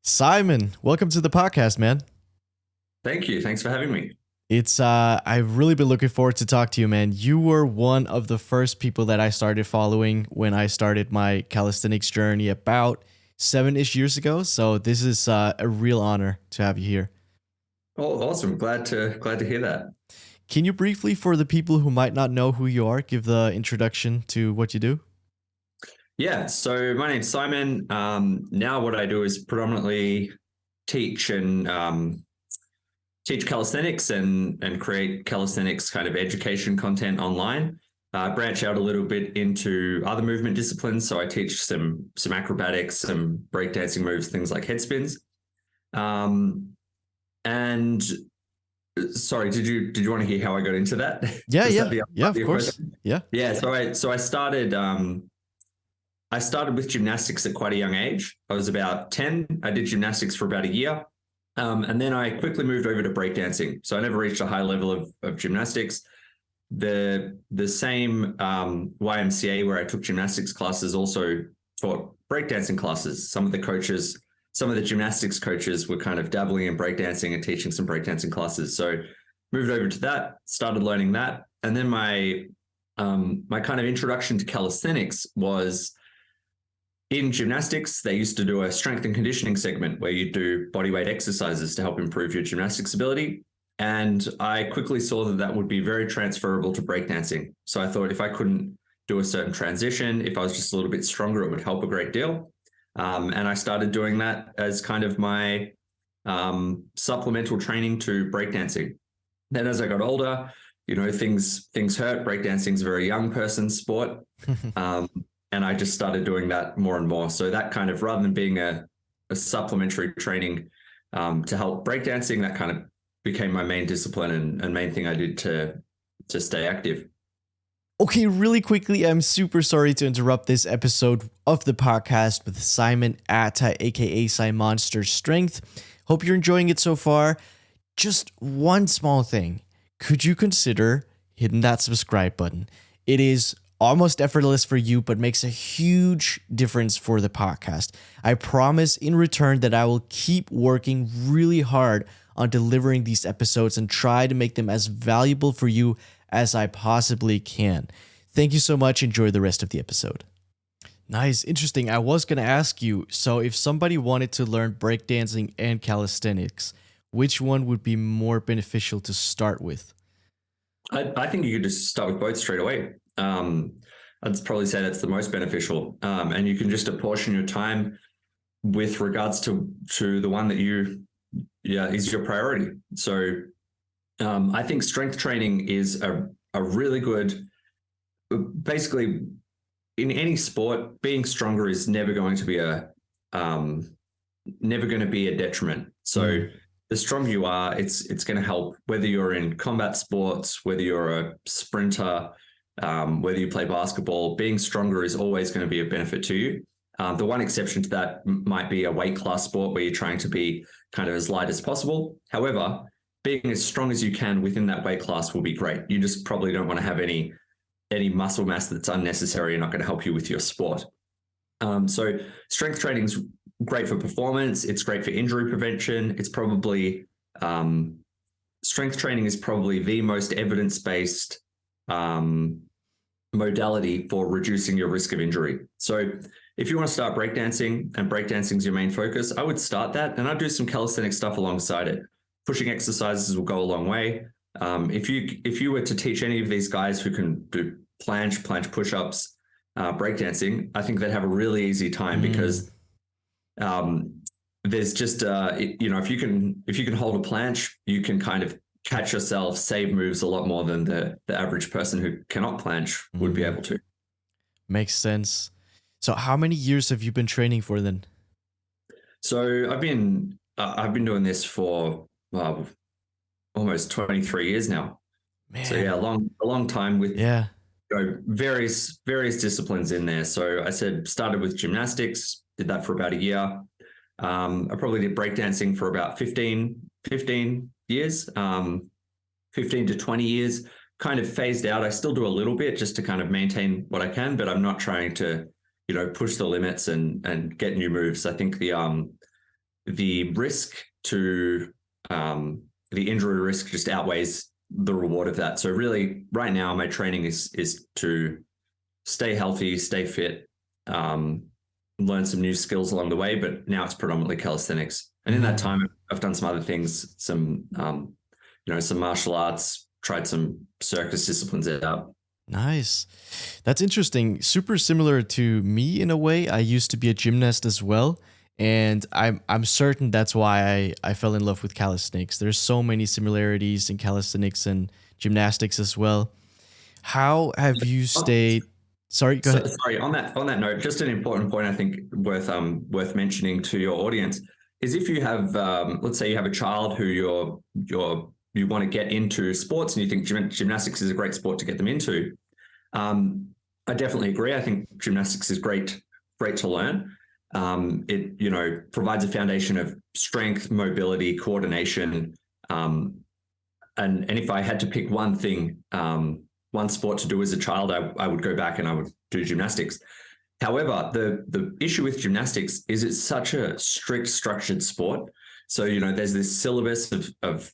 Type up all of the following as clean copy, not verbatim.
Simon, welcome to the podcast, man. Thank you. Thanks for having me. I've really been looking forward to talk to you, man. You were one of the first people that I started following when I started my calisthenics journey about 7-ish years ago. So this is a real honor to have you here. Oh, awesome. Glad to hear that. Can you briefly, for the people who might not know who you are, give the introduction to what you do? Yeah. So my name's Simon. Now what I do is predominantly teach and teach calisthenics and create calisthenics kind of education content online. Branch out a little bit into other movement disciplines. So I teach some acrobatics, some breakdancing moves, things like head spins. And sorry, did you want to hear how I got into that? Yeah, of course. Question? Yeah. Yeah. So I started with gymnastics at quite a young age. I was about 10. I did gymnastics for about a year. And then I quickly moved over to breakdancing. So I never reached a high level of gymnastics. The same YMCA where I took gymnastics classes also taught breakdancing classes. Some of the gymnastics coaches were kind of dabbling in breakdancing and teaching some breakdancing classes. So moved over to that, started learning that. And then my kind of introduction to calisthenics was in gymnastics. They used to do a strength and conditioning segment where you do bodyweight exercises to help improve your gymnastics ability. And I quickly saw that would be very transferable to breakdancing. So I thought if I couldn't do a certain transition, if I was just a little bit stronger, it would help a great deal. And I started doing that as kind of my supplemental training to breakdancing. Then as I got older, things hurt. Breakdancing is a very young person's sport. And I just started doing that more and more. So that kind of, rather than being a supplementary training to help breakdancing, that kind of became my main discipline and main thing I did to stay active. Okay, really quickly, I'm super sorry to interrupt this episode of the podcast with Simon Atta, aka Simonster Strength. Hope you're enjoying it so far. Just one small thing. Could you consider hitting that subscribe button? It is almost effortless for you, but makes a huge difference for the podcast. I promise in return that I will keep working really hard on delivering these episodes and try to make them as valuable for you as I possibly can. Thank you so much. Enjoy the rest of the episode. Nice. Interesting. I was going to ask you, so if somebody wanted to learn breakdancing and calisthenics, which one would be more beneficial to start with? I think you could just start with both straight away. I'd probably say that's the most beneficial. And you can just apportion your time with regards to the one that is your priority. So I think strength training is a really good, basically in any sport, being stronger is never going to be a detriment. So the stronger you are, it's going to help, whether you're in combat sports, whether you're a sprinter, whether you play basketball. Being stronger is always going to be a benefit to you. The one exception to that might be a weight class sport where you're trying to be kind of as light as possible. However, being as strong as you can within that weight class will be great. You just probably don't want to have any muscle mass that's unnecessary and not going to help you with your sport. So strength training is great for performance. It's great for injury prevention. It's probably strength training is probably the most evidence-based modality for reducing your risk of injury. So if you want to start breakdancing and breakdancing is your main focus, I would start that, and I'd do some calisthenic stuff alongside it. Pushing exercises will go a long way. If you were to teach any of these guys who can do planche push-ups, breakdancing, I think they'd have a really easy time because there's just if you can hold a planche, you can kind of catch yourself, save moves a lot more than the average person who cannot planche would be able to. Makes sense. So how many years have you been training for then? So I've been doing this for almost 23 years now. Man. So yeah, a long time with various disciplines in there. So I started with gymnastics, did that for about a year. I probably did breakdancing for about 15 years, 15 to 20 years, kind of phased out. I still do a little bit just to kind of maintain what I can, but I'm not trying to, push the limits and get new moves. I think the risk to the injury risk just outweighs the reward of that. So really, right now, my training is to stay healthy, stay fit, learn some new skills along the way. But now it's predominantly calisthenics. And in that time, I've done some other things, some some martial arts, tried some circus disciplines out. Nice. That's interesting. Super similar to me in a way. I used to be a gymnast as well. And I'm certain that's why I fell in love with calisthenics. There's so many similarities in calisthenics and gymnastics as well. How have you stayed? Sorry, go ahead. Sorry, on that note, just an important point I think worth mentioning to your audience is if you have let's say you have a child who you want to get into sports and you think gymnastics is a great sport to get them into. I definitely agree. I think gymnastics is great to learn. It provides a foundation of strength, mobility, coordination, and if I had to pick one thing, one sport to do as a child, I would go back and I would do gymnastics. However, the issue with gymnastics is it's such a strict, structured sport. So there's this syllabus of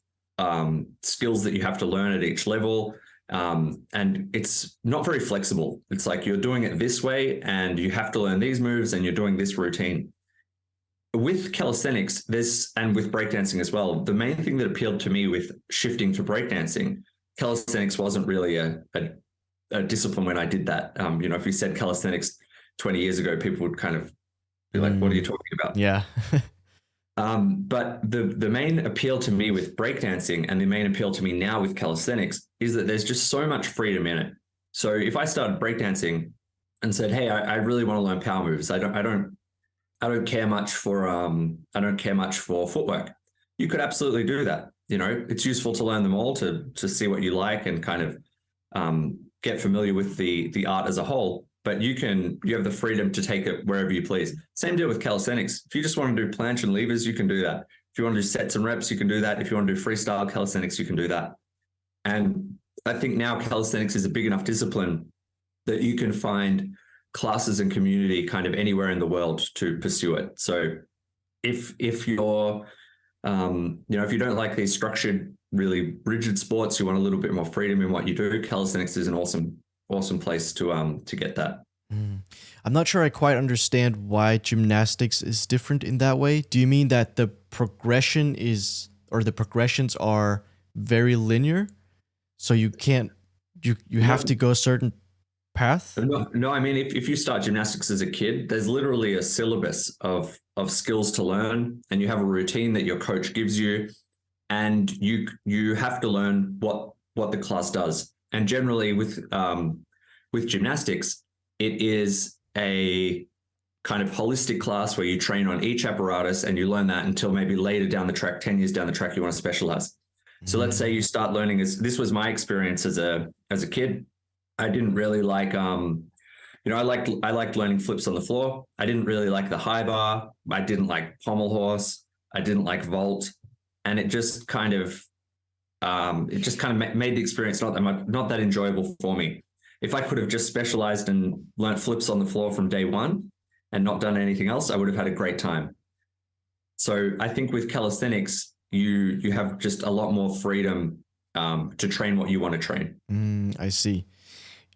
skills that you have to learn at each level. And it's not very flexible. It's like you're doing it this way and you have to learn these moves and you're doing this routine. With calisthenics, and with breakdancing as well, the main thing that appealed to me with shifting to breakdancing, calisthenics wasn't really a discipline when I did that. If you said calisthenics 20 years ago, people would kind of be like, what are you talking about? Yeah. But the main appeal to me with breakdancing and the main appeal to me now with calisthenics is that there's just so much freedom in it. So if I started breakdancing and said, hey, I really want to learn power moves. I don't care much for footwork. You could absolutely do that. It's useful to learn them all to see what you like and kind of get familiar with the art as a whole. But you have the freedom to take it wherever you please. Same deal with calisthenics. If you just want to do planche and levers, you can do that. If you want to do sets and reps, you can do that. If you want to do freestyle calisthenics, you can do that. And I think now calisthenics is a big enough discipline that you can find classes and community kind of anywhere in the world to pursue it. So if you're, if you don't like these structured, really rigid sports, you want a little bit more freedom in what you do, calisthenics is an awesome place to get that. I'm not sure I quite understand why gymnastics is different in that way. Do you mean that the progressions are very linear? So you can't, you have to go a certain path? No, I mean, if you start gymnastics as a kid, there's literally a syllabus of skills to learn, and you have a routine that your coach gives you, and you have to learn what the class does. And generally with gymnastics, it is a kind of holistic class where you train on each apparatus and you learn that until maybe later down the track, 10 years down the track, you want to specialize. So let's say you start learning, this was my experience as a kid. I didn't really like, I liked learning flips on the floor. I didn't really like the high bar. I didn't like pommel horse. I didn't like vault. And it just kind of made the experience not that enjoyable for me. If I could have just specialized and learned flips on the floor from day one and not done anything else, I would have had a great time. So I think with calisthenics, you have just a lot more freedom to train what you want to train. I see.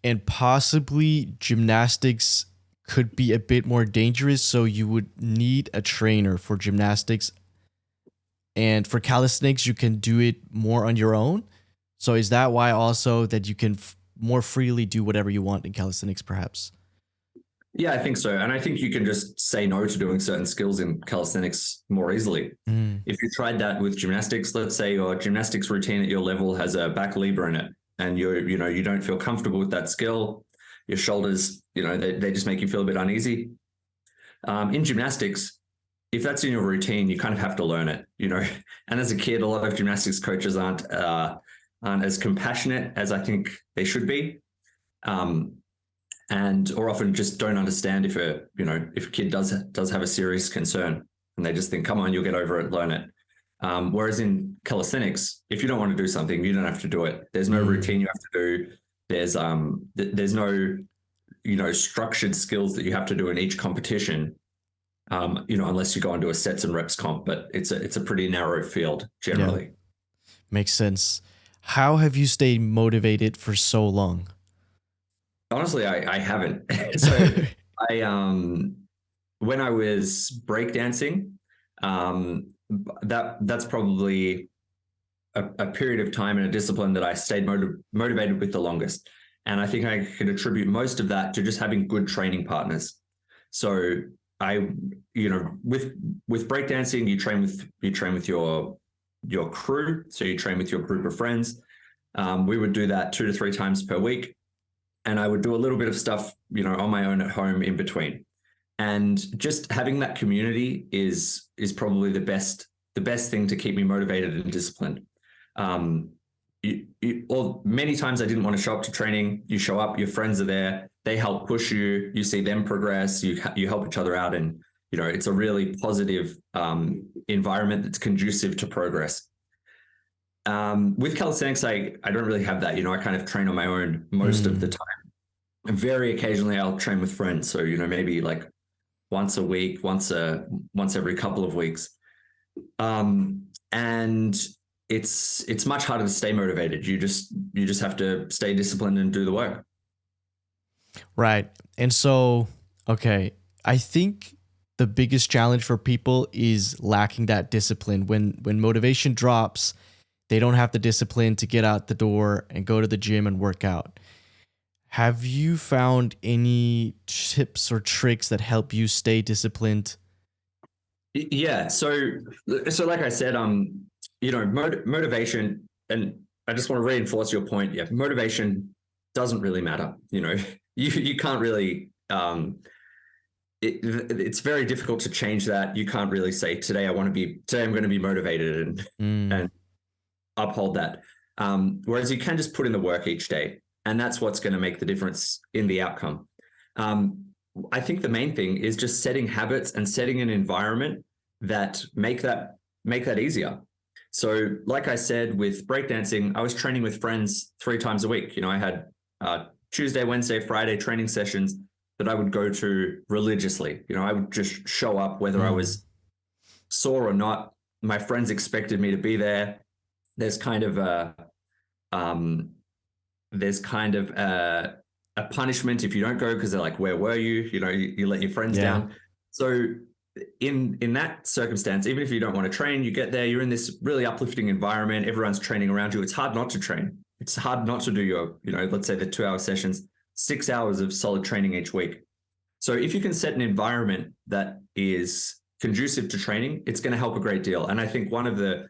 And possibly gymnastics could be a bit more dangerous, so you would need a trainer for gymnastics. And for calisthenics, you can do it more on your own. So is that why also that you can more freely do whatever you want in calisthenics, perhaps? Yeah, I think so. And I think you can just say no to doing certain skills in calisthenics more easily. If you tried that with gymnastics, let's say your gymnastics routine at your level has a back lever in it, and you don't feel comfortable with that skill, your shoulders, they just make you feel a bit uneasy. In gymnastics, if that's in your routine, you kind of have to learn it, And as a kid, a lot of gymnastics coaches aren't as compassionate as I think they should be, or often just don't understand if a kid does have a serious concern, and they just think, come on, you'll get over it, learn it. Whereas in calisthenics, if you don't want to do something, you don't have to do it. There's no routine you have to do. There's no structured skills that you have to do in each competition. Unless you go into a sets and reps comp, but it's a pretty narrow field Yeah, generally. makes sense. How have you stayed motivated for so long? Honestly, I haven't. So I when I was breakdancing, that's probably a period of time and a discipline that I stayed motivated with the longest. And I think I can attribute most of that to just having good training partners. So I, with breakdancing, you train with your crew. So you train with your group of friends. We would do that 2 to 3 times per week. And I would do a little bit of stuff, on my own at home in between. And just having that community is probably the best thing to keep me motivated and disciplined. Or many times I didn't want to show up to training. You show up, your friends are there, they help push you, you see them progress, you help each other out, and it's a really positive environment that's conducive to progress. With calisthenics, I don't really have that. I kind of train on my own most of the time. And very occasionally I'll train with friends. So, maybe like once a week, once every couple of weeks. And it's much harder to stay motivated. You just have to stay disciplined and do the work. Right. And so, okay, I think the biggest challenge for people is lacking that discipline. When motivation drops, they don't have the discipline to get out the door and go to the gym and work out. Have you found any tips or tricks that help you stay disciplined? Yeah. So like I said, motivation, and I just want to reinforce your point. Yeah, motivation doesn't really matter. You can't really. It's very difficult to change that. You can't really say today I'm going to be motivated and uphold that. Whereas you can just put in the work each day, and that's what's going to make the difference in the outcome. I think the main thing is just setting habits and setting an environment that make that easier. So like I said, with breakdancing, I was training with friends 3 times a week. I had Tuesday, Wednesday, Friday training sessions that I would go to religiously. I would just show up whether I was sore or not. My friends expected me to be there. There's kind of a punishment if you don't go, because they're like, where were you? You let your friends down. So in that circumstance, even if you don't want to train, you get there, you're in this really uplifting environment, everyone's training around you. It's hard not to train. It's hard not to do your, let's say the 2-hour sessions, 6 hours of solid training each week. So if you can set an environment that is conducive to training, it's going to help a great deal. And I think one of the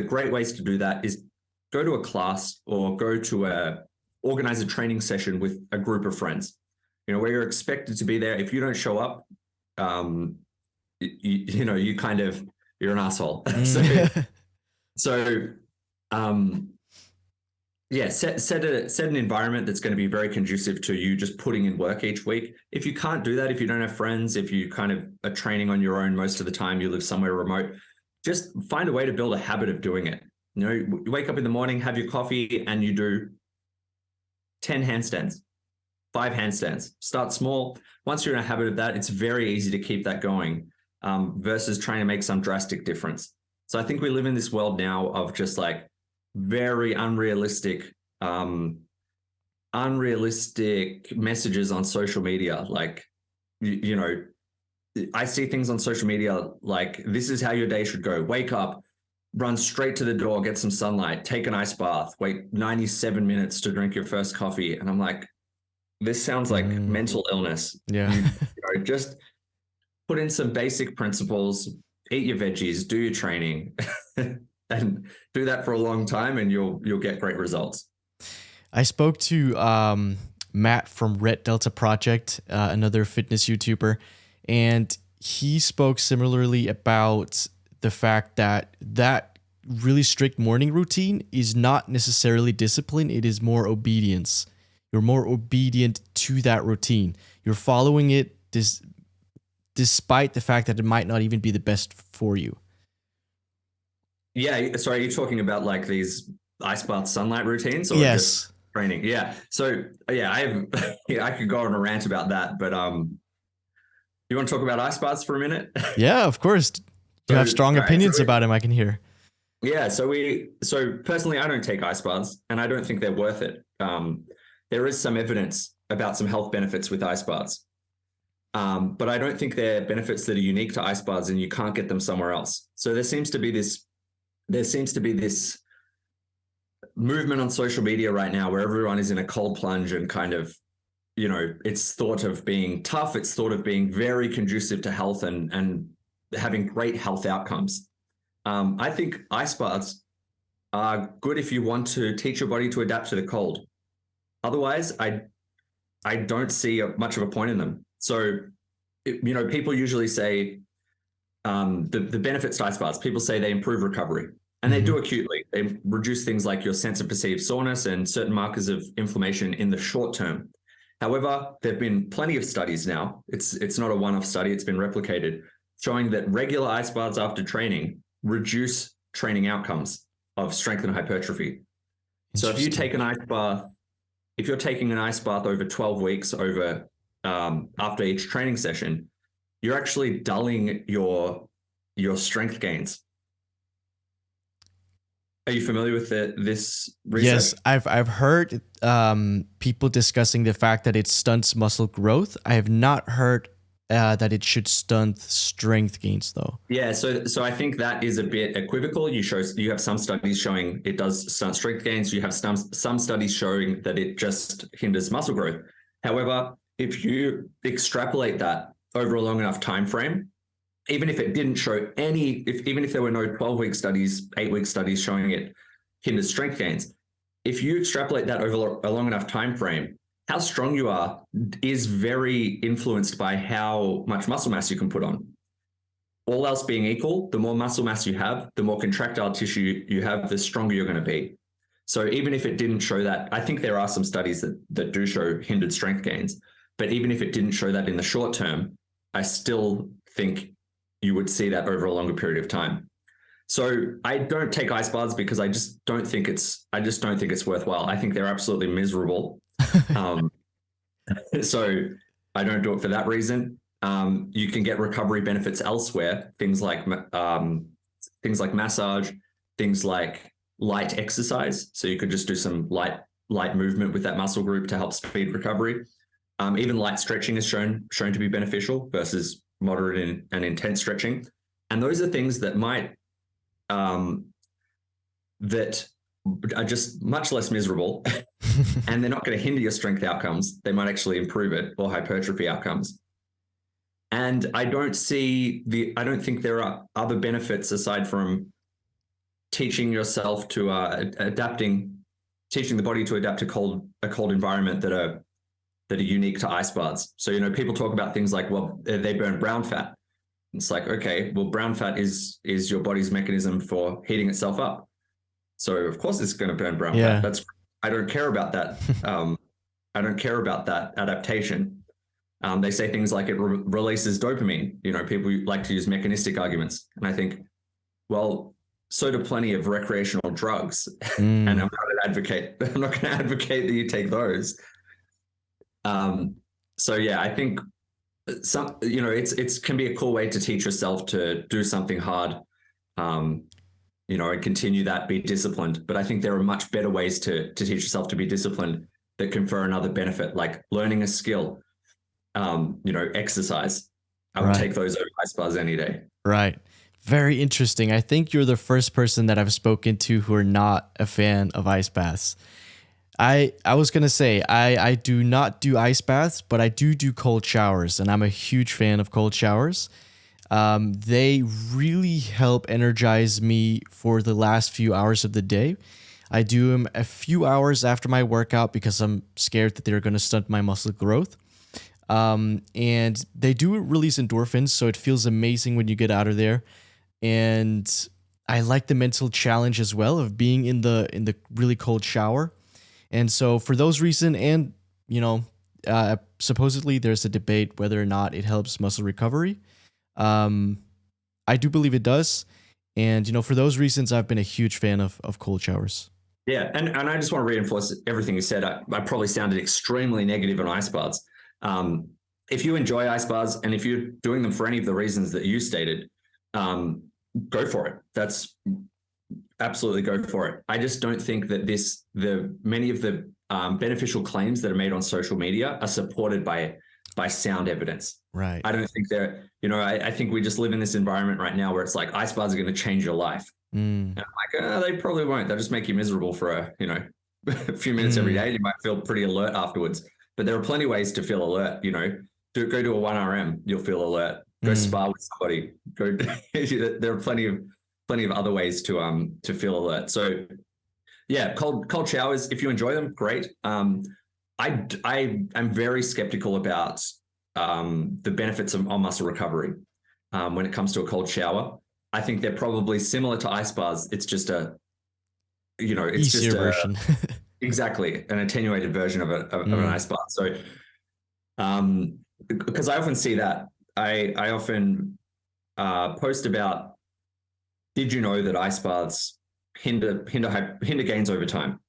great ways to do that is go to a class or organize a training session with a group of friends, where you're expected to be there. If you don't show up, you're an asshole. Set an environment that's going to be very conducive to you just putting in work each week. If you can't do that, if you don't have friends, if you kind of are training on your own most of the time, you live somewhere remote, just find a way to build a habit of doing it. You wake up in the morning, have your coffee, and you do 10 handstands, 5 handstands. Start small. Once you're in a habit of that, it's very easy to keep that going, versus trying to make some drastic difference. So I think we live in this world now of just like very unrealistic messages on social media. Like, I see things on social media like, this is how your day should go. Wake up, run straight to the door, get some sunlight, take an ice bath, wait 97 minutes to drink your first coffee. And I'm like, this sounds like mental illness. Yeah. Just put in some basic principles, eat your veggies, do your training, and do that for a long time, and you'll get great results. I spoke to Matt from Red Delta Project, another fitness YouTuber, and he spoke similarly about the fact that really strict morning routine is not necessarily discipline. It is more obedience. You're more obedient to that routine. You're following it despite the fact that it might not even be the best for you. Yeah. So are you talking about like these ice bath sunlight routines, or yes, just training? Yeah. So yeah, I could go on a rant about that, but You want to talk about ice baths for a minute? Yeah, of course. You have strong Right, opinions about him, I can hear. yeah, so personally, I don't take ice baths, and I don't think they're worth it. There is some evidence about some health benefits with ice baths, but I don't think they're benefits that are unique to ice baths, and you can't get them somewhere else. So there seems to be this movement on social media right now where everyone is in a cold plunge and kind of, it's thought of being tough. It's thought of being very conducive to health and having great health outcomes. I think ice baths are good if you want to teach your body to adapt to the cold. Otherwise, I don't see much of a point in them. So, people usually say the benefits to ice baths. People say they improve recovery, and they do acutely. They reduce things like your sense of perceived soreness and certain markers of inflammation in the short term. However, there have been plenty of studies now. It's not a one-off study. It's been replicated, showing that regular ice baths after training reduce training outcomes of strength and hypertrophy. So if you take an ice bath, if you're taking an ice bath over 12 weeks after each training session, you're actually dulling your strength gains. Are you familiar with this research? Yes, I've heard people discussing the fact that it stunts muscle growth. I have not heard that it should stunt strength gains, though. Yeah, so I think that is a bit equivocal. You have some studies showing it does stunt strength gains. You have some studies showing that it just hinders muscle growth. However, if you extrapolate that over a long enough time frame, even if it didn't show even if there were no 12-week studies, 8-week studies showing it hinders strength gains, if you extrapolate that over a long enough time frame, how strong you are is very influenced by how much muscle mass you can put on. All else being equal, the more muscle mass you have, the more contractile tissue you have, the stronger you're going to be. So even if it didn't show that, I think there are some studies that do show hindered strength gains, but even if it didn't show that in the short term, I still think you would see that over a longer period of time. So I don't take ice baths because I just don't think it's worthwhile. I think they're absolutely miserable. So I don't do it for that reason. You can get recovery benefits elsewhere, things like massage, things like light exercise. So you could just do some light movement with that muscle group to help speed recovery. Even light stretching is shown to be beneficial versus moderate and intense stretching. And those are things that that are just much less miserable and they're not going to hinder your strength outcomes. They might actually improve it, or hypertrophy outcomes. And I don't think there are other benefits aside from teaching yourself to teaching the body to adapt to a cold environment that are unique to ice baths. So, people talk about things like, well, they burn brown fat. It's like, okay, well, brown fat is your body's mechanism for heating itself up. So of course it's going to burn brown fat. I don't care about that. I don't care about that adaptation. They say things like it releases dopamine. People like to use mechanistic arguments. And I think, well, so do plenty of recreational drugs. And I'm not going to advocate that you take those. So yeah, I think it can be a cool way to teach yourself to do something hard, and continue that, be disciplined. But I think there are much better ways to teach yourself to be disciplined that confer another benefit, like learning a skill, exercise. I would take those over ice baths any day. Right. Very interesting. I think you're the first person that I've spoken to who are not a fan of ice baths. I was going to say, I do not do ice baths, but I do cold showers, and I'm a huge fan of cold showers. They really help energize me for the last few hours of the day. I do them a few hours after my workout because I'm scared that they're going to stunt my muscle growth. And they do release endorphins, so it feels amazing when you get out of there. And I like the mental challenge as well of being in the really cold shower. And so for those reasons, and supposedly there's a debate whether or not it helps muscle recovery. I do believe it does. And, for those reasons, I've been a huge fan of cold showers. Yeah. And I just want to reinforce everything you said. I probably sounded extremely negative on ice baths. if you enjoy ice baths and if you're doing them for any of the reasons that you stated, go for it. That's absolutely go for it. I just don't think that many of the beneficial claims that are made on social media are supported by sound evidence. Right. I don't think they're, I think we just live in this environment right now where it's like ice baths are going to change your life. And I'm like, they probably won't. They'll just make you miserable for a few minutes every day. And you might feel pretty alert afterwards. But there are plenty of ways to feel alert. Go to a 1RM, you'll feel alert. Go spar with somebody. There are plenty of other ways to feel alert. So yeah, cold showers, if you enjoy them, great. I'm very skeptical about the benefits on muscle recovery when it comes to a cold shower. I think they're probably similar to ice baths. It's just it's easier just version. Exactly, an attenuated version of an ice bath. So because I often see that, I often post about, did you know that ice baths hinder gains over time,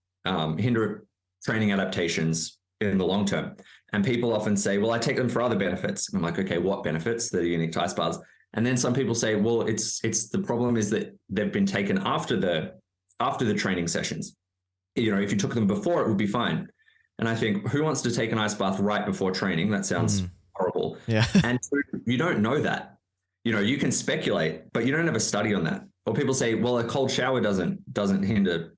hinder training adaptations in the long term? And people often say, well, I take them for other benefits. I'm like, okay, what benefits that are unique to ice baths? And then some people say, well, it's the problem is that they've been taken after the training sessions. If you took them before, it would be fine. And I think, who wants to take an ice bath right before training? That sounds horrible. Yeah. And you don't know that. You can speculate, but you don't have a study on that. Or people say, well, a cold shower doesn't hinder,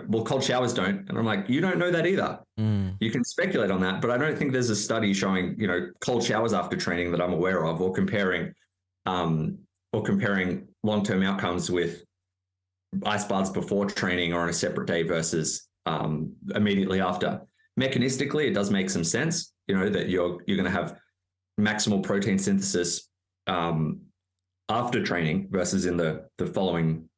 well, cold showers don't. And I'm like, you don't know that either. You can speculate on that, but I don't think there's a study showing, cold showers after training that I'm aware of, or comparing long-term outcomes with ice baths before training or on a separate day versus immediately after. Mechanistically, it does make some sense, that you're going to have maximal protein synthesis after training versus in the following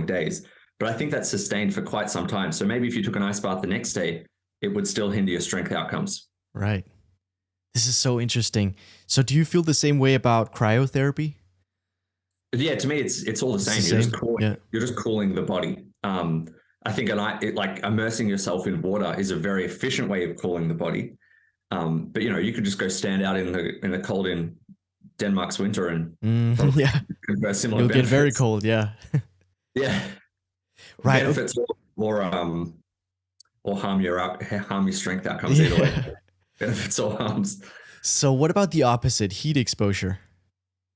days. But I think that's sustained for quite some time. So maybe if you took an ice bath the next day, it would still hinder your strength outcomes. Right. This is so interesting. So do you feel the same way about cryotherapy? Yeah, to me, it's all the same. You're just cooling the body. I think like immersing yourself in water is a very efficient way of cooling the body. But you could just go stand out in the cold in Denmark's winter and similar. You'll get very cold. Yeah. Yeah. Right. Benefits or harm your strength outcomes either way. Benefits or harms. So what about the opposite, heat exposure?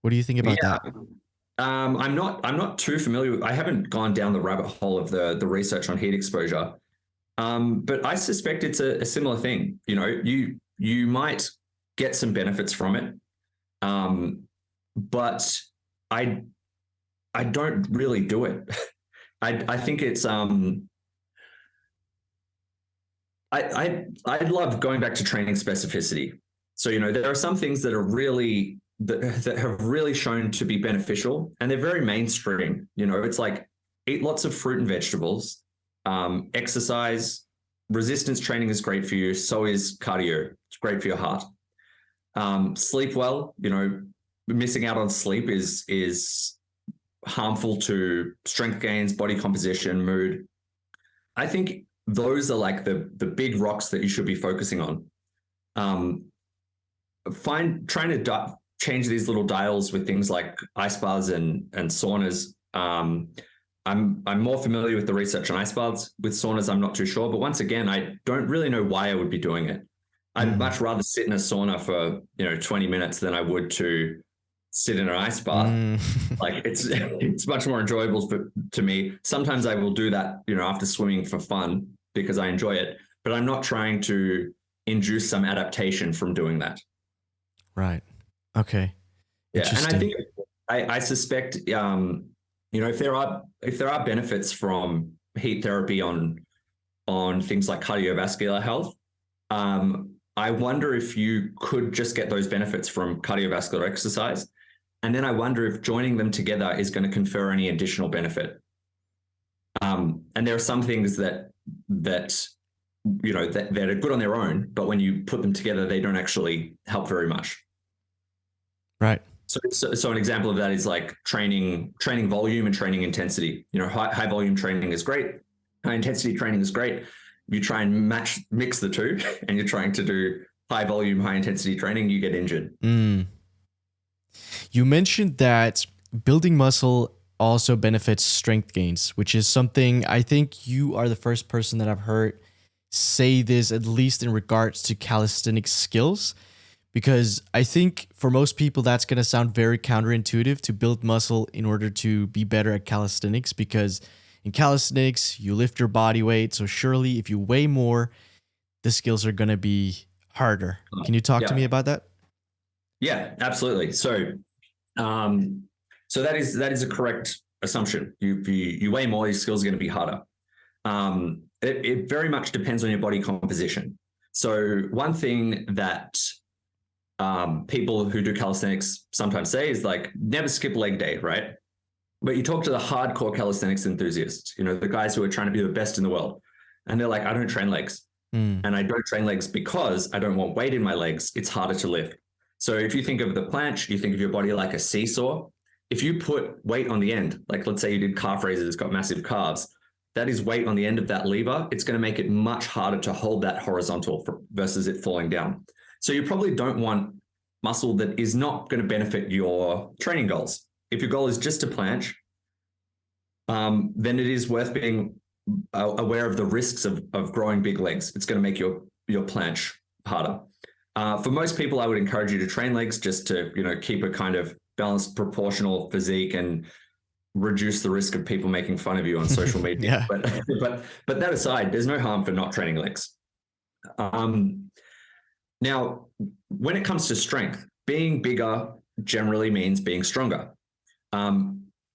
What do you think about that? I'm not too familiar with, I haven't gone down the rabbit hole of the research on heat exposure. But I suspect it's a similar thing. You might get some benefits from it. But I don't really do it. I think it's I love going back to training specificity. So there are some things that are really that have really shown to be beneficial, and they're very mainstream. It's like, eat lots of fruit and vegetables, exercise, resistance training is great for you. So is cardio. It's great for your heart. Sleep well. Missing out on sleep is harmful to strength gains, body composition, mood. I think those are like the big rocks that you should be focusing on. Trying to change these little dials with things like ice baths and saunas. I'm more familiar with the research on ice baths. With saunas, I'm not too sure. But once again, I don't really know why I would be doing it. I'd much rather sit in a sauna for 20 minutes than I would to sit in an ice bath. Like it's much more enjoyable to me. Sometimes I will do that, after swimming for fun because I enjoy it. But I'm not trying to induce some adaptation from doing that. Right. Okay. Yeah, and I think I suspect if there are benefits from heat therapy on things like cardiovascular health, I wonder if you could just get those benefits from cardiovascular exercise, and then I wonder if joining them together is going to confer any additional benefit. And there are some things that are good on their own, but when you put them together, they don't actually help very much. Right. So an example of that is like training volume and training intensity. High volume training is great. High intensity training is great. You try and mix the two, and you're trying to do high volume, high intensity training, you get injured. You mentioned that building muscle also benefits strength gains, which is something I think you are the first person that I've heard say this, at least in regards to calisthenics skills, because I think for most people that's going to sound very counterintuitive to build muscle in order to be better at calisthenics, because in calisthenics you lift your body weight, so surely if you weigh more, the skills are going to be harder. Can you talk to me about that? Yeah, absolutely. So that is a correct assumption. You weigh more, your skills are going to be harder. It very much depends on your body composition. So one thing that people who do calisthenics sometimes say is like, never skip leg day, right? But you talk to the hardcore calisthenics enthusiasts, the guys who are trying to be the best in the world, and they're like, I don't train legs. And I don't train legs because I don't want weight in my legs. It's harder to lift. So if you think of the planche, you think of your body like a seesaw. If you put weight on the end, like let's say you did calf raises, it's got massive calves, that is weight on the end of that lever. It's going to make it much harder to hold that horizontal versus it falling down. So you probably don't want muscle that is not going to benefit your training goals. If your goal is just to planche, then it is worth being aware of the risks of growing big legs. It's going to make your planche harder. For most people, I would encourage you to train legs just to, keep a kind of balanced, proportional physique and reduce the risk of people making fun of you on social media. Yeah. But that aside, there's no harm for not training legs. Now, when it comes to strength, being bigger generally means being stronger.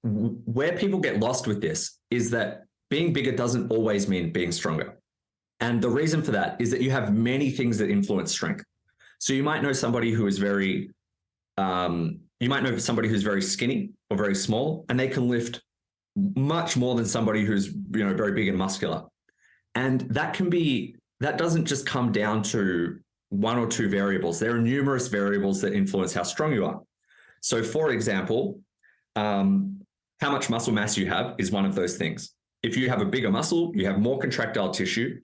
Where people get lost with this is that being bigger doesn't always mean being stronger. And the reason for that is that you have many things that influence strength. So you might know somebody who is very skinny or very small, and they can lift much more than somebody who's, very big and muscular. And that doesn't just come down to one or two variables. There are numerous variables that influence how strong you are. So for example, how much muscle mass you have is one of those things. If you have a bigger muscle, you have more contractile tissue,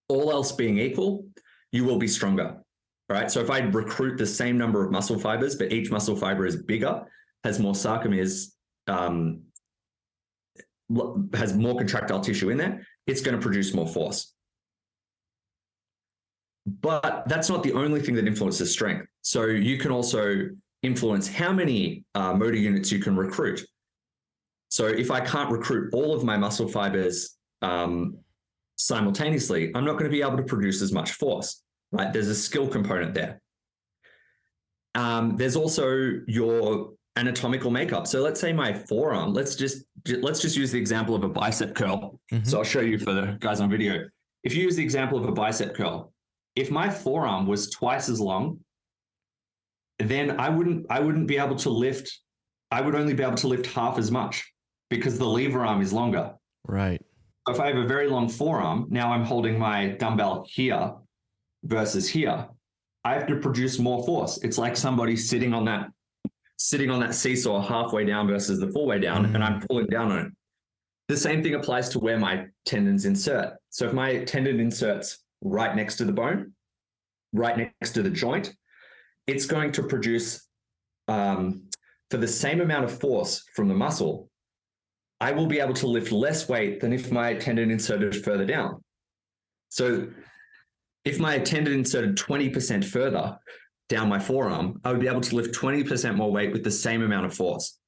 all else being equal, you will be stronger, right? So if I recruit the same number of muscle fibers, but each muscle fiber is bigger, has more sarcomeres, has more contractile tissue in there, it's going to produce more force. But that's not the only thing that influences strength. So you can also influence how many motor units you can recruit. So if I can't recruit all of my muscle fibers simultaneously, I'm not going to be able to produce as much force, right? There's a skill component there. There's also your anatomical makeup. So let's say my forearm, let's just use the example of a bicep curl. Mm-hmm. So I'll show you for the guys on video. If you use the example of a bicep curl, if my forearm was twice as long, then I wouldn't be able to lift. I would only be able to lift half as much because the lever arm is longer. Right. If I have a very long forearm, now I'm holding my dumbbell here versus here. I have to produce more force. It's like somebody sitting on that seesaw halfway down versus the full way down, and I'm pulling down on it. The same thing applies to where my tendons insert. So if my tendon inserts right next to the bone, right next to the joint, it's going to produce, for the same amount of force from the muscle, I will be able to lift less weight than if my tendon inserted further down. So if my tendon inserted 20% further down my forearm, I would be able to lift 20% more weight with the same amount of force.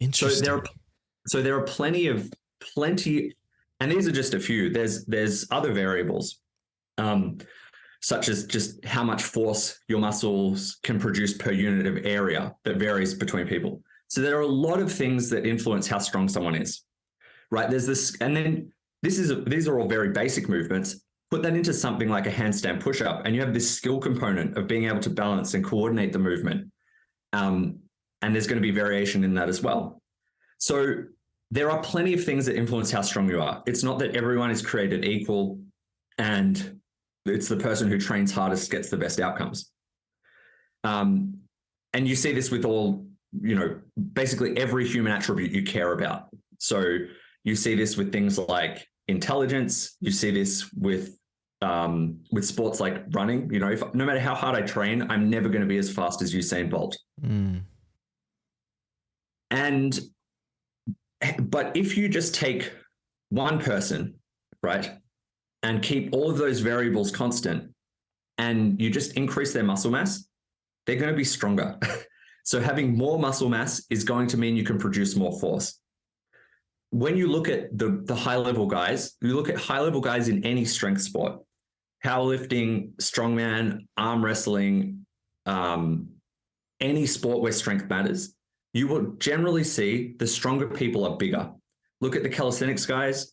Interesting. So there are plenty, and these are just a few. There's other variables, such as just how much force your muscles can produce per unit of area that varies between people. So there are a lot of things that influence how strong someone is, right? There's this, and then these are all very basic movements. Put that into something like a handstand push-up, and you have this skill component of being able to balance and coordinate the movement. And there's going to be variation in that as well. So there are plenty of things that influence how strong you are. It's not that everyone is created equal and it's the person who trains hardest gets the best outcomes. And you see this with all, basically every human attribute you care about. So you see this with things like intelligence. You see this with with sports like running. You know, no matter how hard I train, I'm never going to be as fast as Usain Bolt. But if you just take one person, right, and keep all of those variables constant, and you just increase their muscle mass, they're going to be stronger. So having more muscle mass is going to mean you can produce more force. When you look at the high-level guys, you look at high-level guys in any strength sport, powerlifting, strongman, arm wrestling, any sport where strength matters, you will generally see the stronger people are bigger. Look at the calisthenics guys.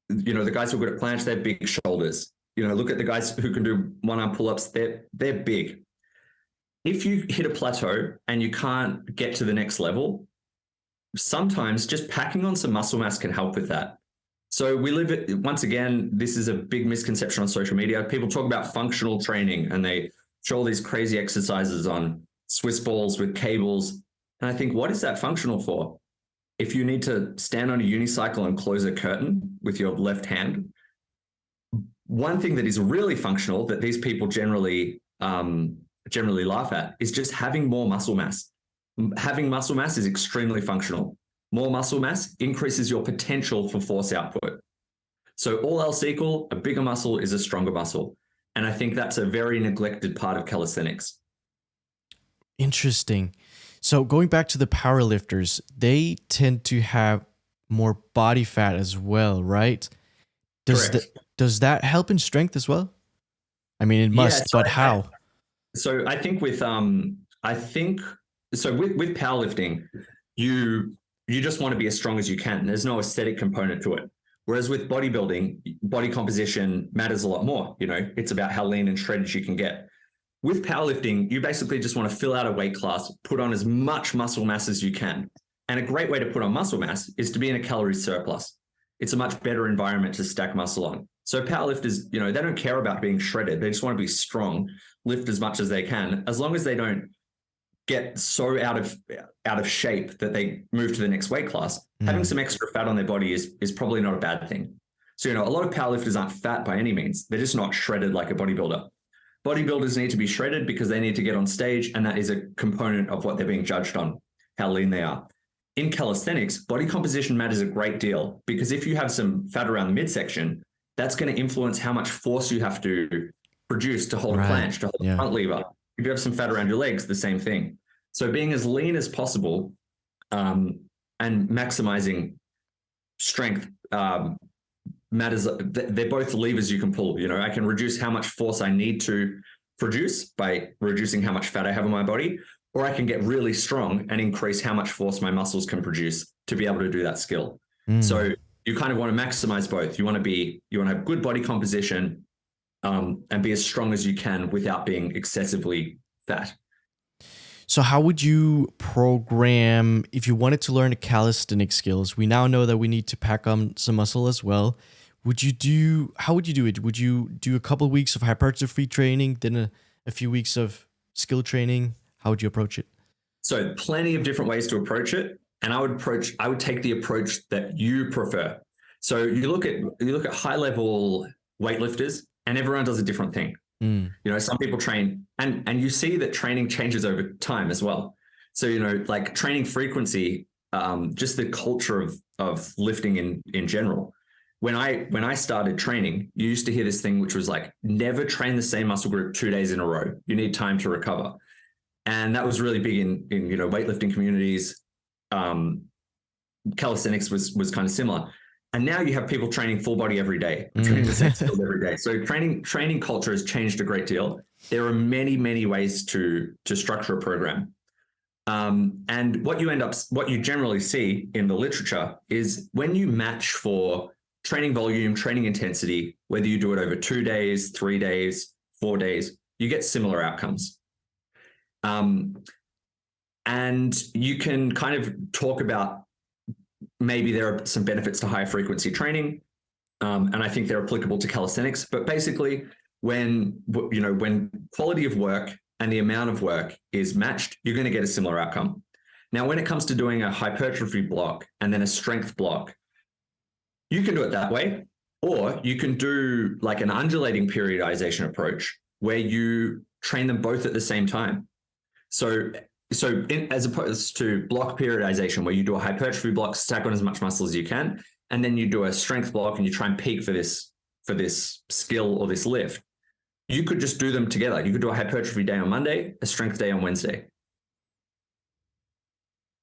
You know, the guys who are good at planche, they have big shoulders. You know, look at the guys who can do one-arm pull-ups, they're big. If you hit a plateau and you can't get to the next level, sometimes just packing on some muscle mass can help with that. So once again, this is a big misconception on social media. People talk about functional training and they show all these crazy exercises on Swiss balls with cables. And I think, what is that functional for? If you need to stand on a unicycle and close a curtain with your left hand, one thing that is really functional that these people generally laugh at is just having more muscle mass. Having muscle mass is extremely functional. More muscle mass increases your potential for force output. So all else equal, a bigger muscle is a stronger muscle. And I think that's a very neglected part of calisthenics. Interesting. So going back to the powerlifters, they tend to have more body fat as well, right? Does that help in strength as well? I mean, it must, but how? So I think with powerlifting, you just want to be as strong as you can. There's no aesthetic component to it. Whereas with bodybuilding, body composition matters a lot more. You know, it's about how lean and shredded you can get. With powerlifting, you basically just want to fill out a weight class, put on as much muscle mass as you can. And a great way to put on muscle mass is to be in a calorie surplus. It's a much better environment to stack muscle on. So powerlifters, you know, they don't care about being shredded. They just want to be strong, lift as much as they can, as long as they don't get so out of shape that they move to the next weight class. Having some extra fat on their body is probably not a bad thing. So, you know, a lot of powerlifters aren't fat by any means. They're just not shredded like a bodybuilder. Bodybuilders need to be shredded because they need to get on stage, and that is a component of what they're being judged on, how lean they are. In calisthenics, body composition matters a great deal, because if you have some fat around the midsection, that's going to influence how much force you have to produce to hold a planche, to hold a front lever. If you have some fat around your legs, the same thing. So being as lean as possible and maximizing strength matters. They're both levers you can pull. You know, I can reduce how much force I need to produce by reducing how much fat I have on my body, or I can get really strong and increase how much force my muscles can produce to be able to do that skill. So you kind of want to maximize both. You want to have good body composition and be as strong as you can without being excessively fat. So how would you program, if you wanted to learn the calisthenic skills? We now know that we need to pack on some muscle as well. How would you do it? Would you do a couple of weeks of hypertrophy training, then a few weeks of skill training? How would you approach it? So plenty of different ways to approach it. And I would take the approach that you prefer. So you look at high level weightlifters, and everyone does a different thing. You know, some people train, and you see that training changes over time as well. So, you know, like training frequency, just the culture of lifting in general. When I started training, you used to hear this thing, which was like, never train the same muscle group 2 days in a row. You need time to recover. And that was really big in you know, weightlifting communities. Calisthenics was kind of similar. And now you have people training full body every day, training the same skills every day. So training culture has changed a great deal. There are many, many ways to structure a program. And what you generally see in the literature is when you match for training volume, training intensity, whether you do it over 2 days, 3 days, 4 days, you get similar outcomes. And you can kind of talk about, maybe there are some benefits to higher frequency training, and I think they're applicable to calisthenics. But basically, when quality of work and the amount of work is matched, you're going to get a similar outcome. Now, when it comes to doing a hypertrophy block and then a strength block, you can do it that way. Or you can do like an undulating periodization approach where you train them both at the same time. So as opposed to block periodization, where you do a hypertrophy block, stack on as much muscle as you can, and then you do a strength block and you try and peak for this skill or this lift. You could just do them together. You could do a hypertrophy day on Monday, a strength day on Wednesday.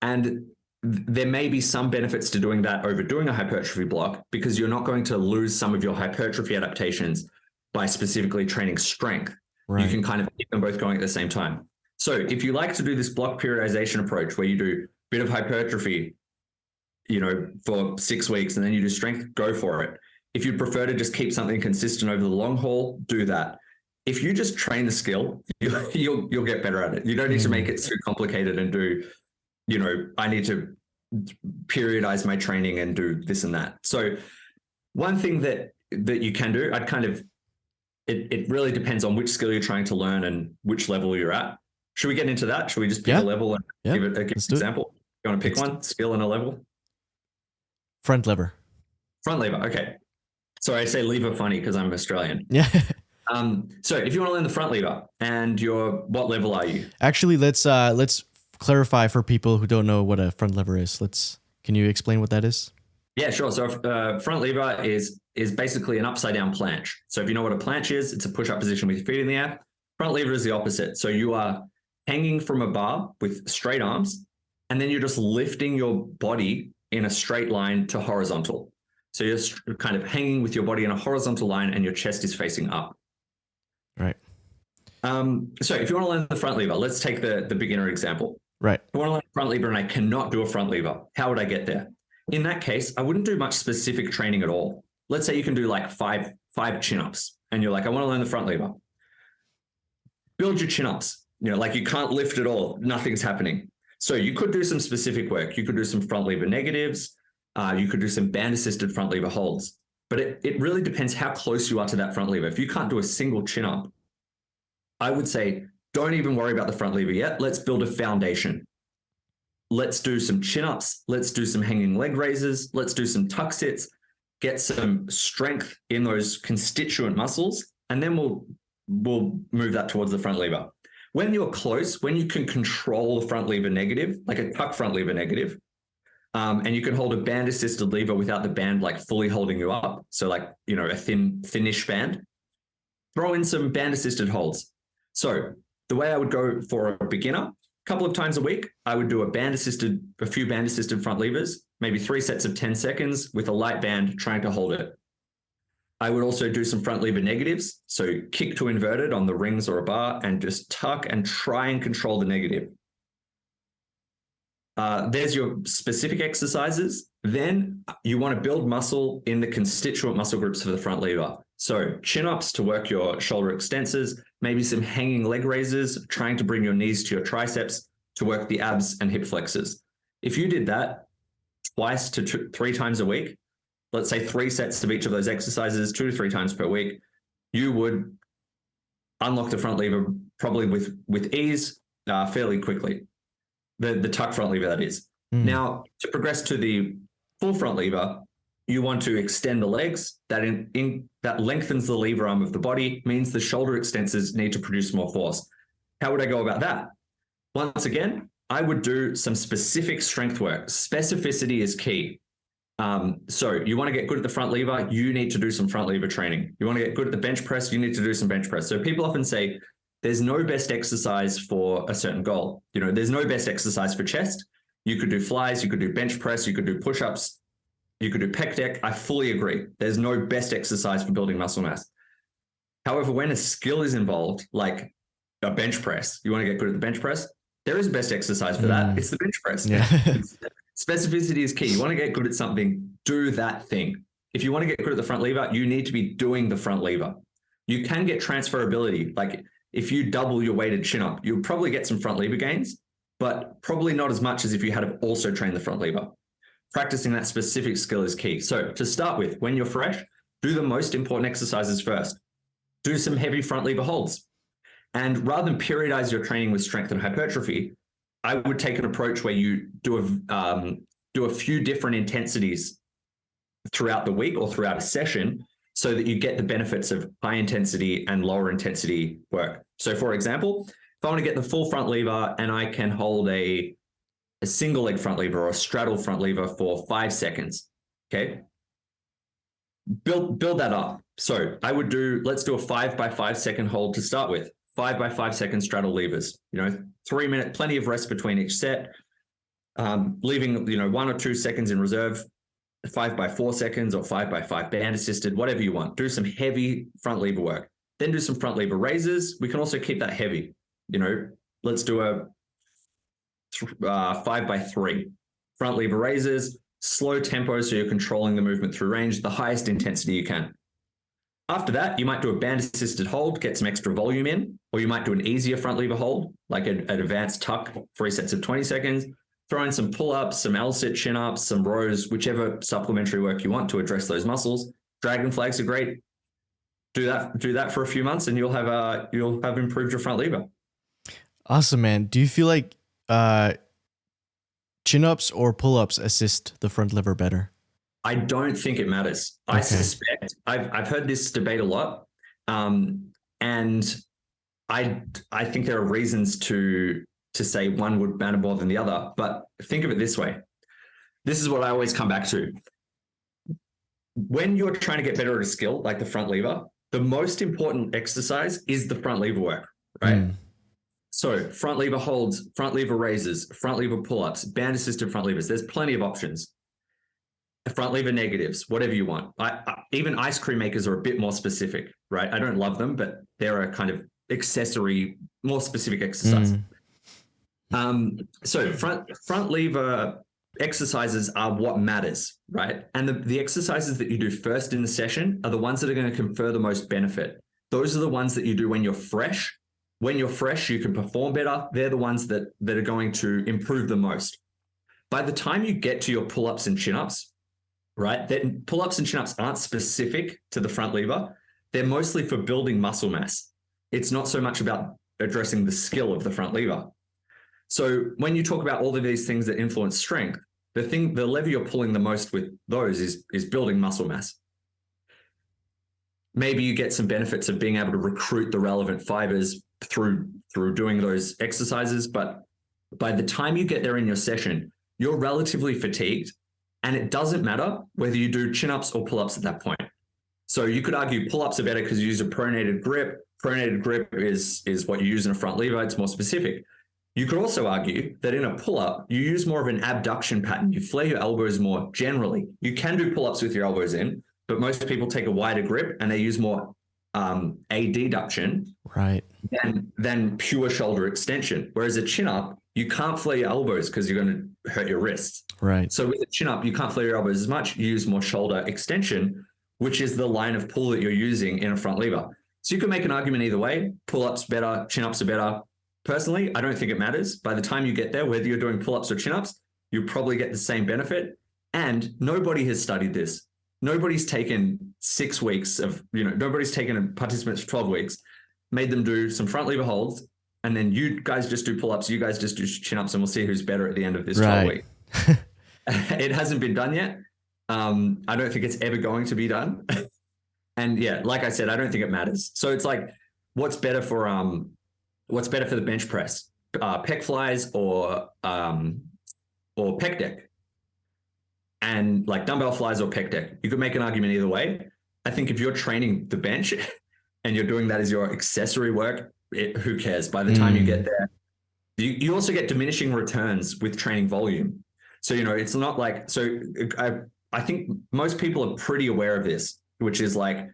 And there may be some benefits to doing that over doing a hypertrophy block, because you're not going to lose some of your hypertrophy adaptations by specifically training strength. Right. You can kind of keep them both going at the same time. So if you like to do this block periodization approach where you do a bit of hypertrophy, for 6 weeks and then you do strength, go for it. If you prefer to just keep something consistent over the long haul, do that. If you just train the skill, you'll get better at it. You don't need to make it too complicated and do, I need to periodize my training and do this and that. So one thing that you can do, it really depends on which skill you're trying to learn and which level you're at. Should we get into that? Should we just pick a level and give it an example? You want to pick one skill and a level? Front lever. Front lever. Okay. Sorry, I say lever funny because I'm Australian. Yeah. So if you want to learn the front lever, and what level are you? Actually, let's clarify for people who don't know what a front lever is. Can you explain what that is? Yeah, sure. So front lever is basically an upside down planche. So if you know what a planche is, it's a push-up position with your feet in the air. Front lever is the opposite. So you are hanging from a bar with straight arms, and then you're just lifting your body in a straight line to horizontal. So you're kind of hanging with your body in a horizontal line and your chest is facing up. Right. So if you want to learn the front lever, let's take the beginner example. Right. If I want to learn front lever and I cannot do a front lever, how would I get there? In that case, I wouldn't do much specific training at all. Let's say you can do like five chin-ups and you're like, I want to learn the front lever. Build your chin-ups. Like you can't lift at all. Nothing's happening. So you could do some specific work. You could do some front lever negatives. You could do some band-assisted front lever holds. But it really depends how close you are to that front lever. If you can't do a single chin-up, I would say don't even worry about the front lever yet. Let's build a foundation. Let's do some chin-ups. Let's do some hanging leg raises. Let's do some tuck sits. Get some strength in those constituent muscles, and then we'll move that towards the front lever. When you're close, when you can control the front lever negative, like a tuck front lever negative, and you can hold a band-assisted lever without the band like fully holding you up, so like a thinnish band, throw in some band-assisted holds. So the way I would go for a beginner, a couple of times a week, I would do a few band-assisted front levers, maybe 3 sets of 10 seconds with a light band trying to hold it. I would also do some front lever negatives. So kick to inverted on the rings or a bar and just tuck and try and control the negative. There's your specific exercises. Then you want to build muscle in the constituent muscle groups for the front lever. So chin-ups to work your shoulder extensors, maybe some hanging leg raises, trying to bring your knees to your triceps to work the abs and hip flexors. If you did that twice to 3 times a week, let's say 3 sets of each of those exercises, 2 to 3 times per week, you would unlock the front lever probably with ease fairly quickly. The tuck front lever, that is. Now, to progress to the full front lever, you want to extend the legs. That lengthens the lever arm of the body, means the shoulder extensors need to produce more force. How would I go about that? Once again, I would do some specific strength work. Specificity is key. So you want to get good at the front lever, you need to do some front lever training. You want to get good at the bench press, you need to do some bench press. So people often say there's no best exercise for a certain goal. There's no best exercise for chest. You could do flies, you could do bench press, you could do push-ups, you could do pec deck. I fully agree. There's no best exercise for building muscle mass. However, when a skill is involved, like a bench press, you want to get good at the bench press, there is a best exercise for that. It's the bench press. Yeah. Specificity is key. You want to get good at something, do that thing. If you want to get good at the front lever, you need to be doing the front lever. You can get transferability. Like if you double your weighted chin up, you'll probably get some front lever gains, but probably not as much as if you had to also train the front lever. Practicing that specific skill is key. So to start with, when you're fresh, do the most important exercises first. Do some heavy front lever holds. And rather than periodize your training with strength and hypertrophy, I would take an approach where you do a few different intensities throughout the week or throughout a session so that you get the benefits of high intensity and lower intensity work. So for example, if I want to get the full front lever and I can hold a single leg front lever or a straddle front lever for 5 seconds, okay, build that up. So I would let's do a 5 by 5 second hold to start with. 5 by 5 second straddle levers, 3 minute, plenty of rest between each set, leaving, 1 or 2 seconds in reserve, 5 by 4 seconds or 5 by 5 band assisted, whatever you want. Do some heavy front lever work, then do some front lever raises. We can also keep that heavy. Let's do a 5 by 3 front lever raises, slow tempo. So you're controlling the movement through range, the highest intensity you can. After that, you might do a band assisted hold, get some extra volume in, or you might do an easier front lever hold, like an advanced tuck, 3 sets of 20 seconds, throw in some pull-ups, some L-sit chin-ups, some rows, whichever supplementary work you want to address those muscles. Dragon flags are great. Do that for a few months and you'll have improved your front lever. Awesome, man. Do you feel like chin-ups or pull-ups assist the front lever better? I don't think it matters. Okay. I suspect I've heard this debate a lot, and I think there are reasons to say one would matter more than the other. But think of it this way: this is what I always come back to. When you're trying to get better at a skill like the front lever, the most important exercise is the front lever work, right? So front lever holds, front lever raises, front lever pull-ups, band assisted front levers. There's plenty of options. Front lever negatives, whatever you want. Even ice cream makers are a bit more specific, right? I don't love them, but they're a kind of accessory, more specific exercise. So front lever exercises are what matters, right? And the exercises that you do first in the session are the ones that are going to confer the most benefit. Those are the ones that you do when you're fresh. When you're fresh, you can perform better. They're the ones that are going to improve the most. By the time you get to your pull-ups and chin-ups, right? That pull-ups and chin-ups aren't specific to the front lever. They're mostly for building muscle mass. It's not so much about addressing the skill of the front lever. So when you talk about all of these things that influence strength, the lever you're pulling the most with those is building muscle mass. Maybe you get some benefits of being able to recruit the relevant fibers through doing those exercises, but by the time you get there in your session, you're relatively fatigued. And it doesn't matter whether you do chin-ups or pull-ups at that point. So you could argue pull-ups are better because you use a pronated grip. Pronated grip is what you use in a front lever. It's more specific. You could also argue that in a pull-up, you use more of an abduction pattern. You flare your elbows more generally. You can do pull-ups with your elbows in, but most people take a wider grip and they use more adduction than pure shoulder extension. Whereas a chin-up, you can't flare your elbows because you're going to hurt your wrists. Right. So with a chin-up, you can't flare your elbows as much. You use more shoulder extension, which is the line of pull that you're using in a front lever. So you can make an argument either way. Pull-ups better, chin-ups are better. Personally, I don't think it matters. By the time you get there, whether you're doing pull-ups or chin-ups, you'll probably get the same benefit. And nobody has studied this. Nobody's taken 6 weeks of, nobody's taken participants for 12 weeks, made them do some front lever holds, and then you guys just do pull-ups, you guys just do chin-ups, and we'll see who's better at the end of this 12 weeks. It hasn't been done yet. I don't think it's ever going to be done. And yeah, like I said, I don't think it matters. So it's like, what's better for the bench press? Pec flies or pec deck? And like dumbbell flies or pec deck. You could make an argument either way. I think if you're training the bench and you're doing that as your accessory work, who cares? By the time you get there, you also get diminishing returns with training volume. So, it's not like, I think most people are pretty aware of this, which is like,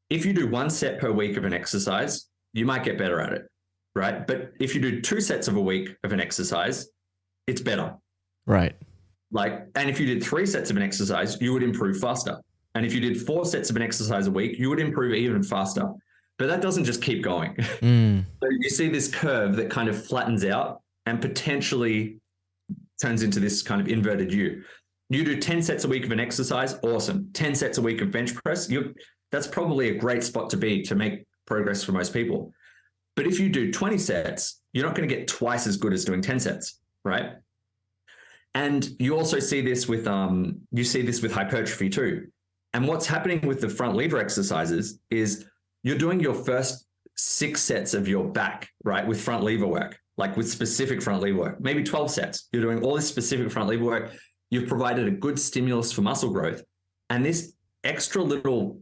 if you do 1 set per week of an exercise, you might get better at it, right? But if you do 2 sets of a week of an exercise, it's better. Right. And if you did 3 sets of an exercise, you would improve faster. And if you did 4 sets of an exercise a week, you would improve even faster. But that doesn't just keep going. So you see this curve that kind of flattens out and potentially turns into this kind of inverted U. You do 10 sets a week of an exercise, awesome. 10 sets a week of bench press, that's probably a great spot to be to make progress for most people. But if you do 20 sets, you're not going to get twice as good as doing 10 sets, right? And you also see this with hypertrophy too. And what's happening with the front lever exercises is you're doing your first 6 sets of your back, right, with front lever work, like with specific front lever work, maybe 12 sets. You're doing all this specific front lever work. You've provided a good stimulus for muscle growth. And this extra little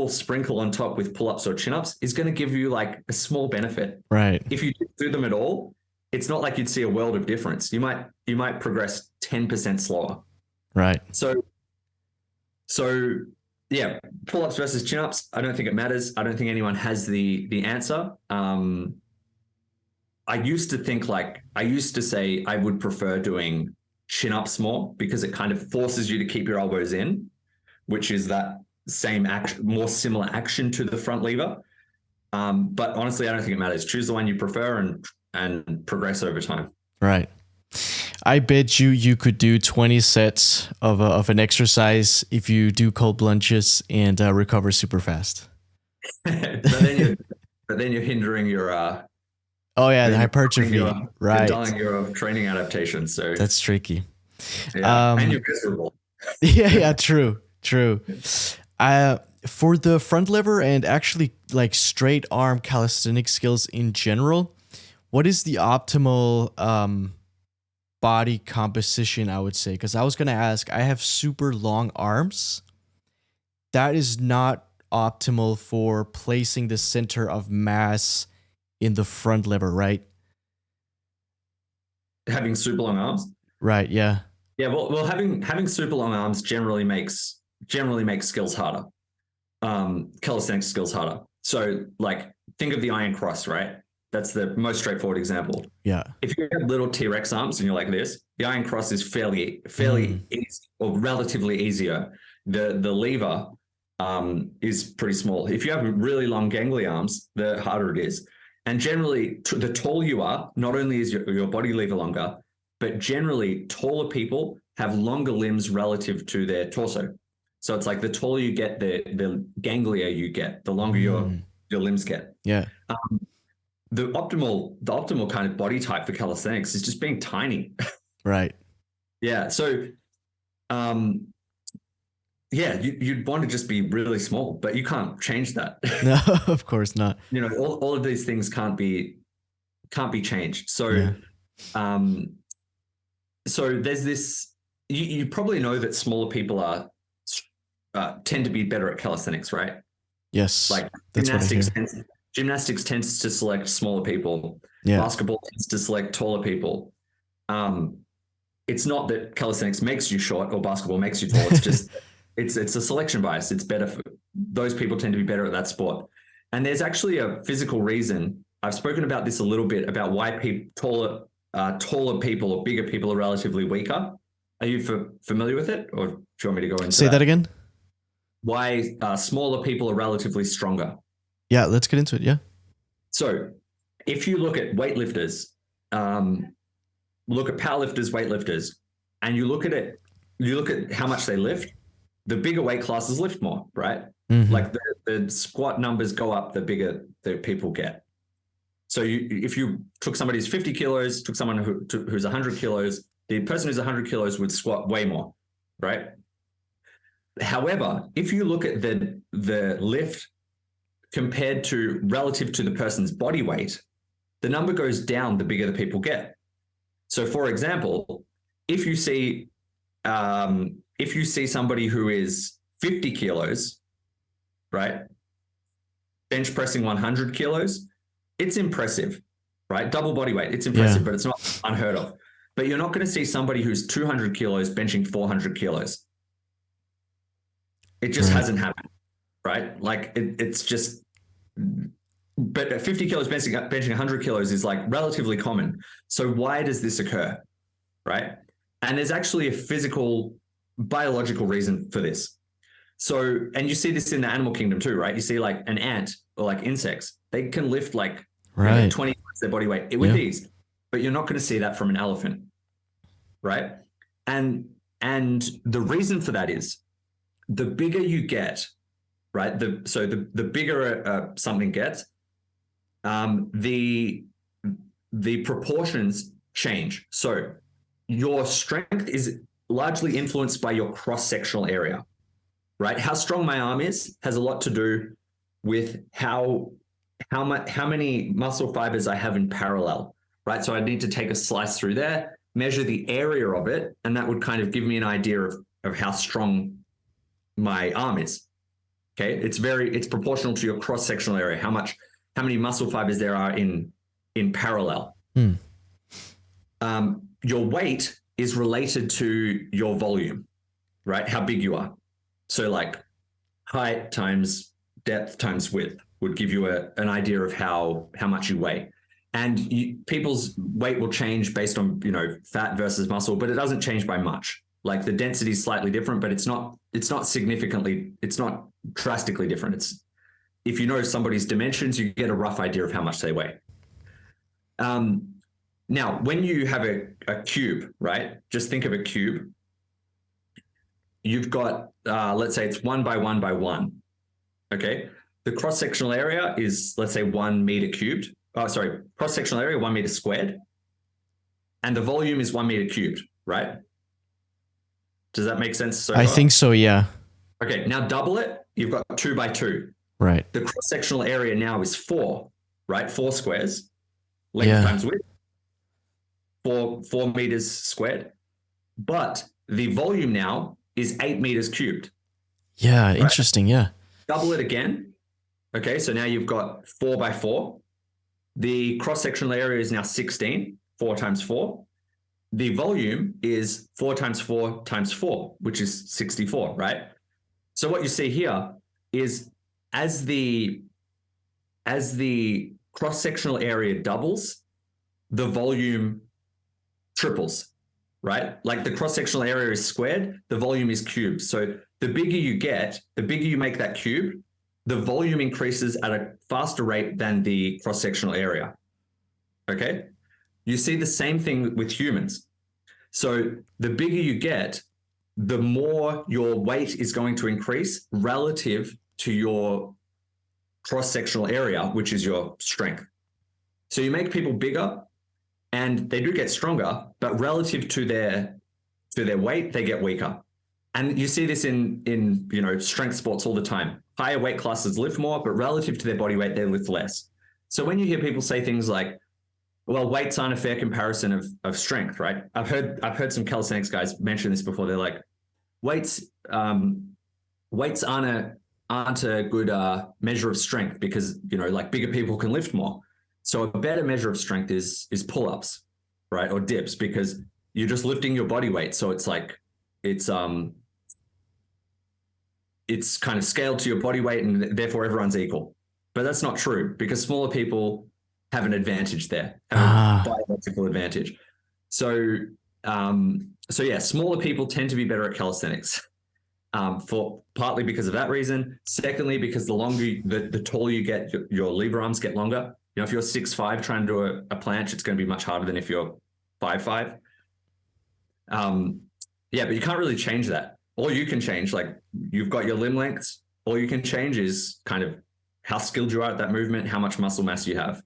sprinkle on top with pull-ups or chin-ups is going to give you like a small benefit. Right. If you do them at all, it's not like you'd see a world of difference. You might progress 10% slower. Right. So yeah, pull-ups versus chin-ups, I don't think it matters. I don't think anyone has the answer. I used to say I would prefer doing chin-ups more because it kind of forces you to keep your elbows in, which is that same action, more similar action to the front lever. But honestly, I don't think it matters. Choose the one you prefer and progress over time. Right. I bet you could do 20 sets of an exercise if you do cold lunges and recover super fast. but then you're hindering your the hypertrophy. Right. You're dulling your training adaptation. So that's tricky. Yeah. And you're miserable. Yeah, true. For the front lever and actually like straight arm calisthenic skills in general, what is the optimal body composition, I would say? Because I was going to ask, I have super long arms. That is not optimal for placing the center of mass in the front lever, right? Having super long arms? Right, yeah. Yeah, well having super long arms generally makes skills harder. Calisthenics skills harder. So like think of the iron cross, right? That's the most straightforward example. Yeah. If you have little T-Rex arms and you're like this, the iron cross is fairly easy or relatively easier. The lever is pretty small. If you have really long gangly arms, the harder it is. And generally, the taller you are, not only is your body lever longer, but generally taller people have longer limbs relative to their torso. So it's like the taller you get, the ganglier you get, the longer your limbs get. Yeah. The optimal kind of body type for calisthenics is just being tiny. Right. Yeah. So, you'd want to just be really small, but you can't change that. No, of course not. You know, all of these things can't be changed. So, so there's this. You probably know that smaller people tend to be better at calisthenics, right? Yes. Like that's gymnastics tends to select smaller people. Yeah. Basketball tends to select taller people. It's not that calisthenics makes you short or basketball makes you tall. It's just it's a selection bias. It's better for those people tend to be better at that sport. And there's actually a physical reason. I've spoken about this a little bit about why taller people or bigger people are relatively weaker. Are you familiar with it, or do you want me to go into Say that again? Why smaller people are relatively stronger? Yeah, let's get into it. Yeah. So if you look at weightlifters, look at powerlifters, weightlifters, and you look at how much they lift, the bigger weight classes lift more, right? Mm-hmm. Like the squat numbers go up, the bigger the people get. So if you took somebody who's 50 kilos, took someone who's 100 kilos, the person who's 100 kilos would squat way more, right? However, if you look at the lift compared to relative to the person's body weight, the number goes down the bigger the people get. So for example, if you see somebody who is 50 kilos, right, bench pressing 100 kilos, it's impressive, right? Double body weight, it's impressive, but it's not unheard of. But you're not going to see somebody who's 200 kilos benching 400 kilos. It just hasn't happened, right? Like it's just, but 50 kilos benching 100 kilos is like relatively common. So why does this occur, right? And there's actually a physical, biological reason for this. So, and you see this in the animal kingdom too, right? You see like an ant or like insects, they can lift like 20 times their body weight with ease, but you're not going to see that from an elephant, right? And the reason for that is the bigger you get, right? The bigger something gets, the proportions change. So your strength is largely influenced by your cross-sectional area, right? How strong my arm is has a lot to do with how many muscle fibers I have in parallel, right? So I need to take a slice through there, measure the area of it, and that would kind of give me an idea of how strong my arm is. Okay, it's proportional to your cross-sectional area, how many muscle fibers there are in parallel. Your weight is related to your volume, right? How big you are. So like height times depth times width would give you an idea of how much you weigh. And people's weight will change based on, fat versus muscle, but it doesn't change by much. Like the density is slightly different, but it's not drastically different. If you know somebody's dimensions, you get a rough idea of how much they weigh. Now, when you have a cube, right? Just think of a cube. You've got, let's say it's 1 by 1 by 1. Okay. The cross-sectional area is, let's say, 1 meter cubed. Cross-sectional area, 1 meter squared. And the volume is 1 meter cubed, right? Does that make sense so far? I think so, yeah. Okay, now double it. You've got 2 by 2. Right. The cross-sectional area now is 4, right? 4 squares. Length times width. 4 meters squared. But the volume now is 8 meters cubed. Yeah, right? Interesting, yeah. Double it again. Okay, so now you've got 4 by 4. The cross-sectional area is now 16, 4 times 4. The volume is 4 times 4 times 4, which is 64, right? So what you see here is as the cross-sectional area doubles, the volume triples, right? Like the cross-sectional area is squared, the volume is cubed. So the bigger you get, the bigger you make that cube, the volume increases at a faster rate than the cross-sectional area. Okay? You see the same thing with humans. So the bigger you get, the more your weight is going to increase relative to your cross-sectional area, which is your strength. So you make people bigger and they do get stronger, but relative to their weight, they get weaker. And you see this in strength sports all the time. Higher weight classes lift more, but relative to their body weight, they lift less. So when you hear people say things like, well, weights aren't a fair comparison of strength, right? I've heard some calisthenics guys mention this before. They're like, weights aren't a good measure of strength because like bigger people can lift more. So a better measure of strength is pull-ups, right, or dips, because you're just lifting your body weight. So it's like it's kind of scaled to your body weight, and therefore everyone's equal. But that's not true, because smaller people have an advantage there, have a biological advantage. So yeah, smaller people tend to be better at calisthenics, for partly because of that reason. Secondly, because the taller you get, your lever arms get longer. If you're 6'5", trying to do a planche, it's going to be much harder than if you're 5'5". Yeah, but you can't really change that. All you can change, like you've got your limb lengths, all you can change is kind of how skilled you are at that movement, how much muscle mass you have.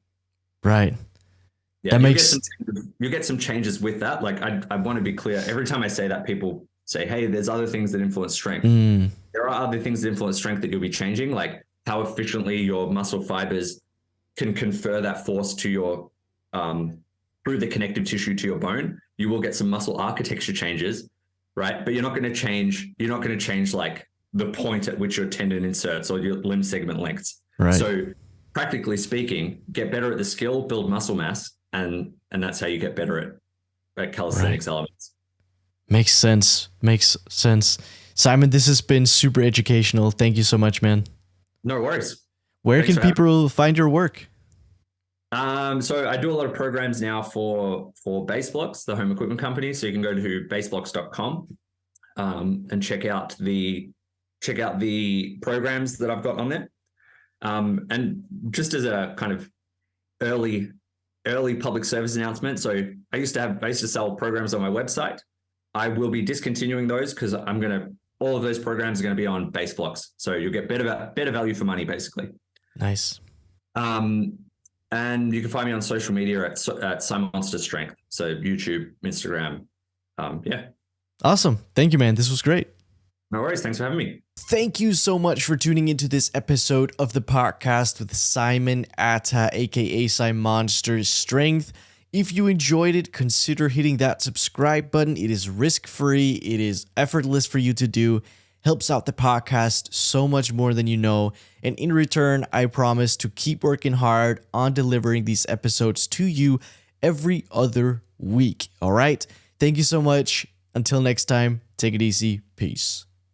Right. Yeah, you get some changes with that. Like I want to be clear. Every time I say that, people say, hey, there's other things that influence strength. There are other things that influence strength that you'll be changing, like how efficiently your muscle fibers can confer that force to your through the connective tissue to your bone. You will get some muscle architecture changes, right? But you're not going to change like the point at which your tendon inserts or your limb segment lengths. Right. So practically speaking, get better at the skill, build muscle mass, and that's how you get better at calisthenics elements. Makes sense. Simon, this has been super educational. Thank you so much, man. No worries. Where can people find your work? So I do a lot of programs now for Base Blocks, the home equipment company. So you can go to baseblocks.com and check out the programs that I've got on there. And just as a kind of early public service announcement. So I used to sell programs on my website. I will be discontinuing those because all of those programs are going to be on Base Blocks. So you'll get better value for money, basically. Nice. And you can find me on social media at Simonster Strength. So YouTube, Instagram. Yeah. Awesome. Thank you, man. This was great. No worries. Thanks for having me. Thank you so much for tuning into this episode of the podcast with Simon Atta, aka Simonster Strength. If you enjoyed it, consider hitting that subscribe button. It is risk-free. It is effortless for you to do. Helps out the podcast so much more than you know. And in return, I promise to keep working hard on delivering these episodes to you every other week. All right? Thank you so much. Until next time, take it easy. Peace.